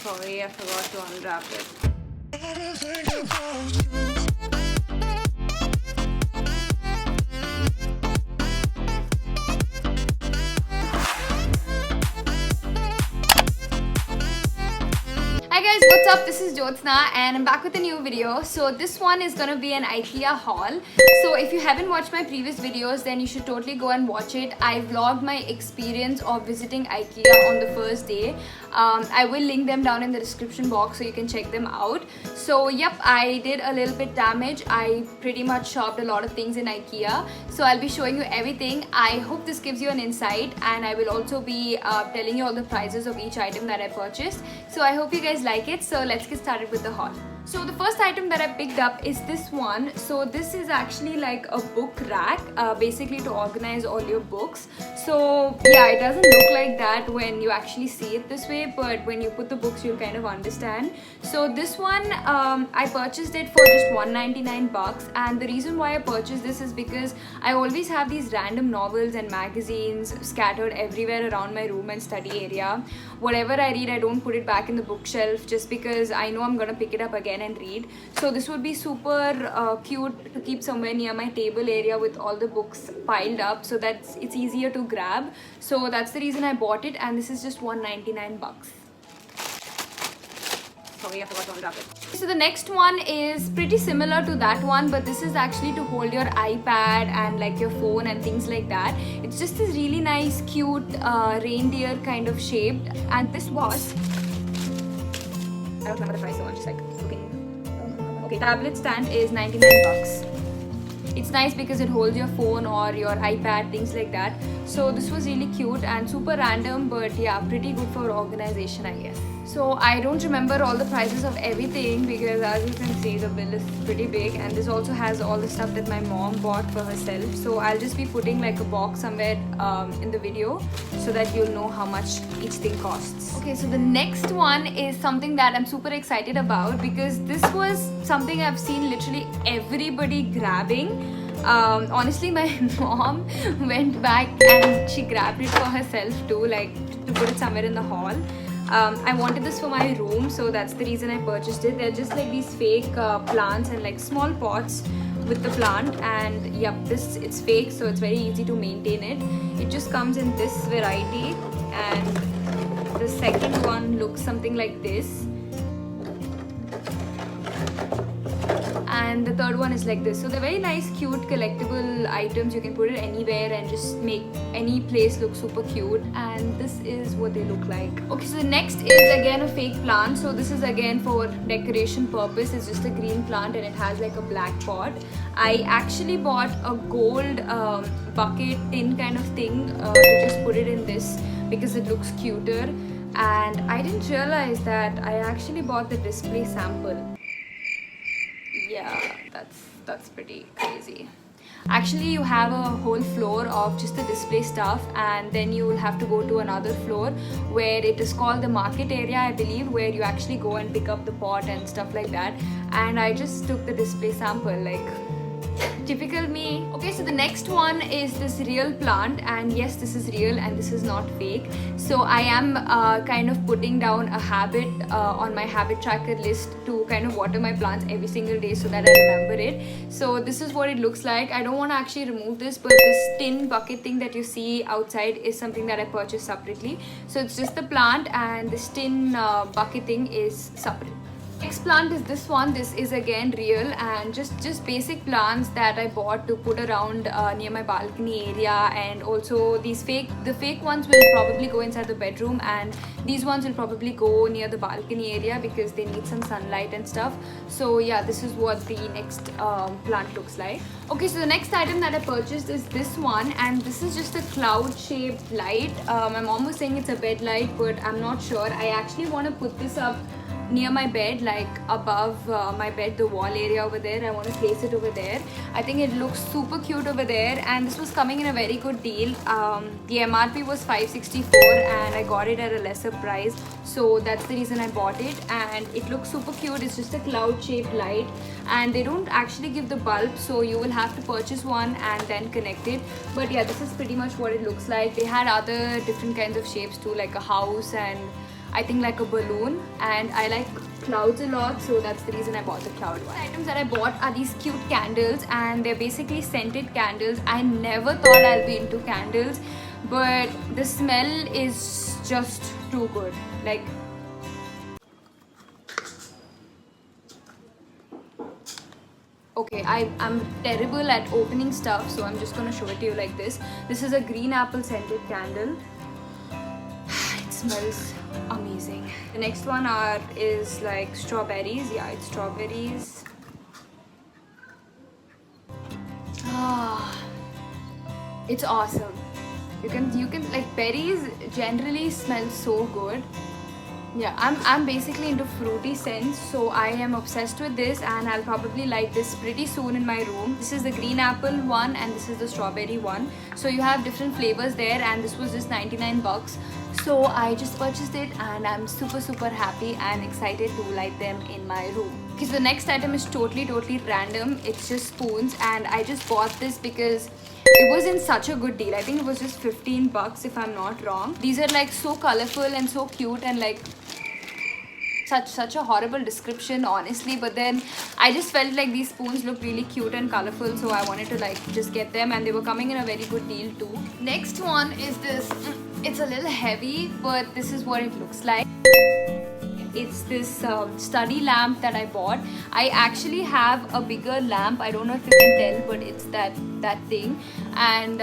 Sorry, I forgot to unwrap it. Hi guys, what's up? This is JYOTSNA and I'm back with a new video. So this one is gonna be an IKEA haul. So if you haven't watched my previous videos, then you should totally go and watch it. I vlogged my experience of visiting IKEA on the first day. I will link them down in the description box so you can check them out. So yep, I did a little bit damage. I pretty much shopped a lot of things in IKEA. So I'll be showing you everything. I hope this gives you an insight, and I will also be telling you all the prices of each item that I purchased. So I hope you guys like it. So let's get started with the haul. So the first item that I picked up is this one. So this is actually like a book rack, basically to organize all your books. So yeah, it doesn't look like that when you actually see it this way, but when you put the books you'll kind of understand. So this one, I purchased it for just $199, and the reason why I purchased this is because I always have these random novels and magazines scattered everywhere around my room and study area. Whatever I read, I don't put it back in the bookshelf just because I know I'm gonna pick it up again and read. So this would be super cute to keep somewhere near my table area with all the books piled up, so that it's easier to grab. So that's the reason I bought it, and this is just $199. Sorry, I forgot to unwrap it. So the next one is pretty similar to that one, but this is actually to hold your iPad and like your phone and things like that. It's just this really nice, cute reindeer kind of shaped, and this was, I don't remember the price, so I'm just like looking. Okay, tablet stand is $99. It's nice because it holds your phone or your iPad, things like that. So this was really cute and super random, but yeah, pretty good for organization, I guess. So I don't remember all the prices of everything because as you can see, the bill is pretty big, and this also has all the stuff that my mom bought for herself. So I'll just be putting like a box somewhere in the video so that you'll know how much each thing costs. Okay, so the next one is something that I'm super excited about because this was something I've seen literally everybody grabbing. Honestly, my mom went back and she grabbed it for herself too, like to put it somewhere in the hall. I wanted this for my room, so that's the reason I purchased it. They're just like these fake plants and like small pots with the plant, and yep, it's fake, so it's very easy to maintain it. It just comes in this variety, and the second one looks something like this, and the third one is like this. So they're very nice, cute, collectible items. You can put it anywhere and just make any place look super cute, and this is what they look like. Okay, so the next is again a fake plant. So this is again for decoration purpose. It's just a green plant and it has like a black pot. I actually bought a gold bucket tin kind of thing to just put it in this because it looks cuter, and I didn't realize that I actually bought the display sample. Yeah, that's pretty crazy. Actually, you have a whole floor of just the display stuff, and then you will have to go to another floor where it is called the market area, I believe, where you actually go and pick up the pot and stuff like that. And I just took the display sample, like typical me. Okay, so the next one is this real plant, and yes, this is real and this is not fake. So I am kind of putting down a habit on my habit tracker list to kind of water my plants every single day so that I remember it. So this is what it looks like. I don't want to actually remove this, but this tin bucket thing that you see outside is something that I purchased separately. So it's just the plant, and this tin bucket thing is separate. Next plant is this one. This is again real, and just basic plants that I bought to put around near my balcony area, and also the fake ones will probably go inside the bedroom, and these ones will probably go near the balcony area because they need some sunlight and stuff. So yeah, this is what the next plant looks like. Okay, so the next item that I purchased is this one, and this is just a cloud shaped light. My mom was saying it's a bed light, but I'm not sure. I actually want to put this up near my bed, like above my bed, the wall area over there. I want to place it over there. I think it looks super cute over there, and this was coming in a very good deal. The MRP was $564 and I got it at a lesser price, so that's the reason I bought it. And it looks super cute. It's just a cloud shaped light, and they don't actually give the bulb, so you will have to purchase one and then connect it. But yeah, this is pretty much what it looks like. They had other different kinds of shapes too, like a house and I think like a balloon, and I like clouds a lot, so that's the reason I bought the cloud one. The items that I bought are these cute candles, and they're basically scented candles. I never thought I'll be into candles, but the smell is just too good. Like, okay, I'm terrible at opening stuff, so I'm just gonna show it to you like this. This is a green apple scented candle. It smells amazing. The next one is like strawberries. Yeah, it's strawberries. It's awesome. You can like, berries generally smell so good. Yeah, I'm basically into fruity scents, so I am obsessed with this, and I'll probably light this pretty soon in my room. This is the green apple one, and this is the strawberry one. So you have different flavors there, and this was just 99 bucks. So I just purchased it, and I'm super happy and excited to light them in my room. Okay, so the next item is totally random. It's just spoons, and I just bought this because it was in such a good deal. I think it was just 15 bucks if I'm not wrong. These are like so colorful and so cute, and like such a horrible description, honestly, but then I just felt like these spoons look really cute and colorful, so I wanted to like just get them, and they were coming in a very good deal too. Next one is this. It's a little heavy, but this is what it looks like. It's this study lamp that I bought. I actually have a bigger lamp. I don't know if you can tell, but it's that thing, and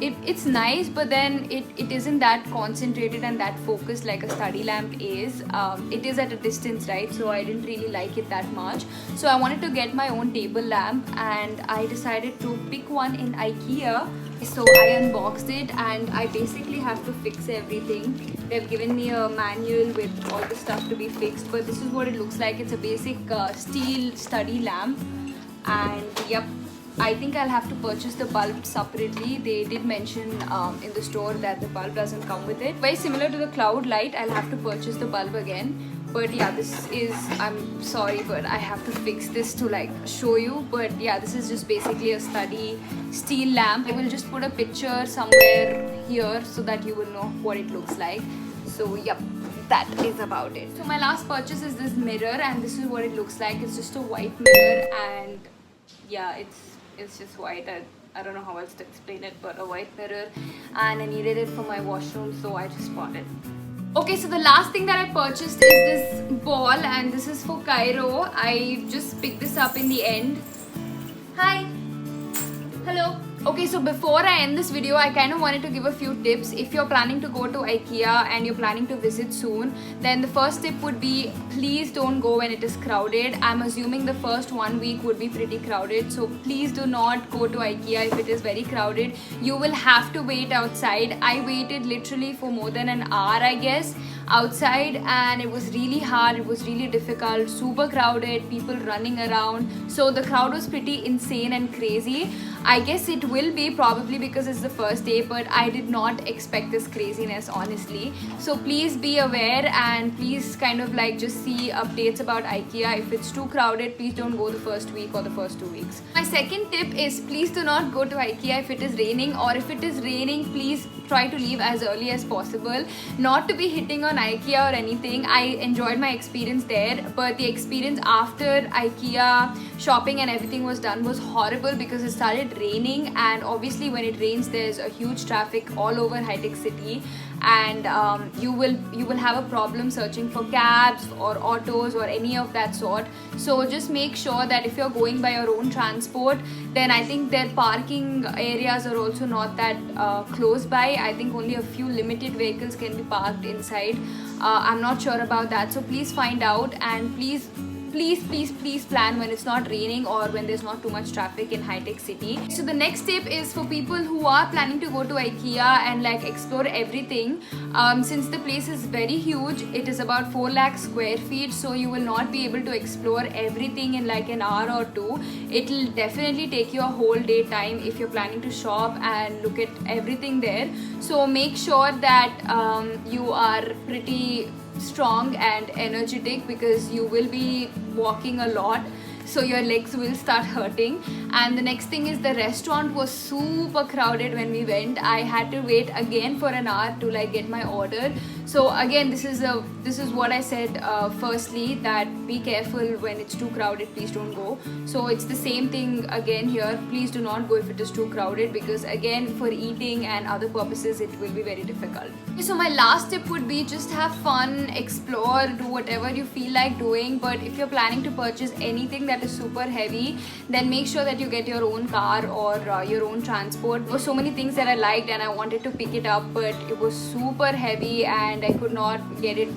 it's nice, but then it isn't that concentrated and that focused like a study lamp is. It is at a distance, right? So I didn't really like it that much. So I wanted to get my own table lamp, and I decided to pick one in IKEA. So I unboxed it, and I basically have to fix everything. They've given me a manual with all the stuff to be fixed, but this is what it looks like. It's a basic steel study lamp, and yep, I think I'll have to purchase the bulb separately. They did mention in the store that the bulb doesn't come with it. Very similar to the cloud light, I'll have to purchase the bulb again. But yeah, this is, I'm sorry, but I have to fix this to like show you. But yeah, this is just basically a study steel lamp. I will just put a picture somewhere here so that you will know what it looks like. So yep, that is about it. So my last purchase is this mirror, and this is what it looks like. It's just a white mirror, and yeah, it's just white. I don't know how else to explain it, but a white mirror, and I needed it for my washroom, so I just bought it. Okay, so the last thing that I purchased is this ball, and this is for Cairo. I just picked this up in the end. Hi. Hello. Okay, so before I end this video, I kind of wanted to give a few tips. If you're planning to go to IKEA and you're planning to visit soon, then the first tip would be, please don't go when it is crowded. I'm assuming the first 1 week would be pretty crowded, so please do not go to IKEA if it is very crowded. You will have to wait outside. I waited literally for more than an hour, I guess, outside, and it was really hard. It was really difficult, super crowded, people running around. So the crowd was pretty insane and crazy. I guess it will be, probably because it's the first day, but I did not expect this craziness, honestly. So please be aware, and please kind of like just see updates about IKEA. If it's too crowded, please don't go the first week or the first 2 weeks. My second tip is, please do not go to IKEA if it is raining, or if it is raining, please try to leave as early as possible. Not to be hitting on IKEA or anything, I enjoyed my experience there, but the experience after IKEA shopping and everything was done was horrible, because it started raining, and obviously when it rains there's a huge traffic all over high-tech city, and you will have a problem searching for cabs or autos or any of that sort. So just make sure that if you're going by your own transport, then I think their parking areas are also not that close by. I think only a few limited vehicles can be parked inside. I'm not sure about that, so please find out, and please plan when it's not raining or when there's not too much traffic in high-tech city. So the next tip is for people who are planning to go to IKEA and like explore everything. Since the place is very huge, it is about 4 lakh square feet, so you will not be able to explore everything in like an hour or two. It'll definitely take you a whole day time if you're planning to shop and look at everything there. So make sure that you are pretty strong and energetic, because you will be walking a lot, so your legs will start hurting. And the next thing is, the restaurant was super crowded when we went. I had to wait again for an hour to like get my order. So again, this is what I said firstly, that be careful when it's too crowded, please don't go. So it's the same thing again here, please do not go if it is too crowded, because again, for eating and other purposes it will be very difficult. Okay, so my last tip would be just have fun, explore, do whatever you feel like doing. But if you're planning to purchase anything that is super heavy, then make sure that you get your own car or your own transport. There were so many things that I liked and I wanted to pick it up, but it was super heavy and I could not get it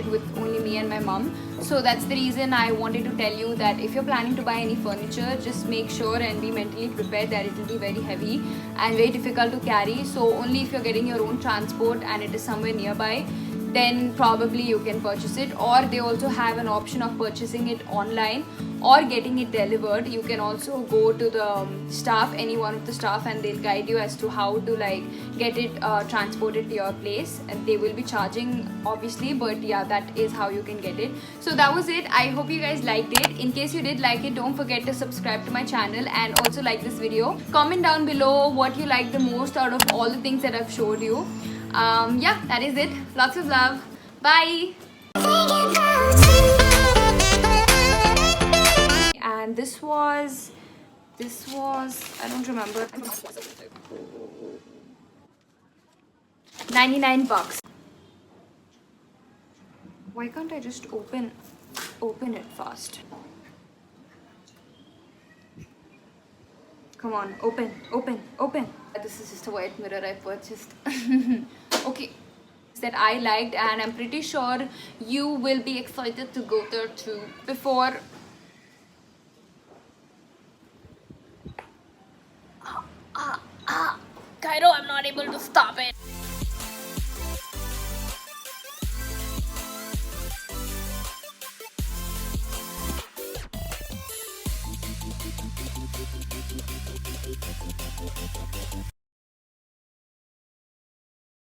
with only me and my mom. So that's the reason I wanted to tell you that if you're planning to buy any furniture, just make sure and be mentally prepared that it will be very heavy and very difficult to carry. So only if you're getting your own transport and it is somewhere nearby, then probably you can purchase it. Or they also have an option of purchasing it online or getting it delivered. You can also go to the staff, any one of the staff, and they'll guide you as to how to like get it transported to your place, and they will be charging obviously, but yeah, that is how you can get it. So that was it. I hope you guys liked it. In case you did like it, don't forget to subscribe to my channel and also like this video. Comment down below what you like the most out of all the things that I've showed you. Yeah, that is it. Lots of love. Bye. And this was I don't remember, 99 bucks. Why can't I just open it fast? Come on, open. This is just a white mirror I purchased. Okay, that I liked, and I'm pretty sure you will be excited to go there too. Before Cairo, I'm not able to stop it.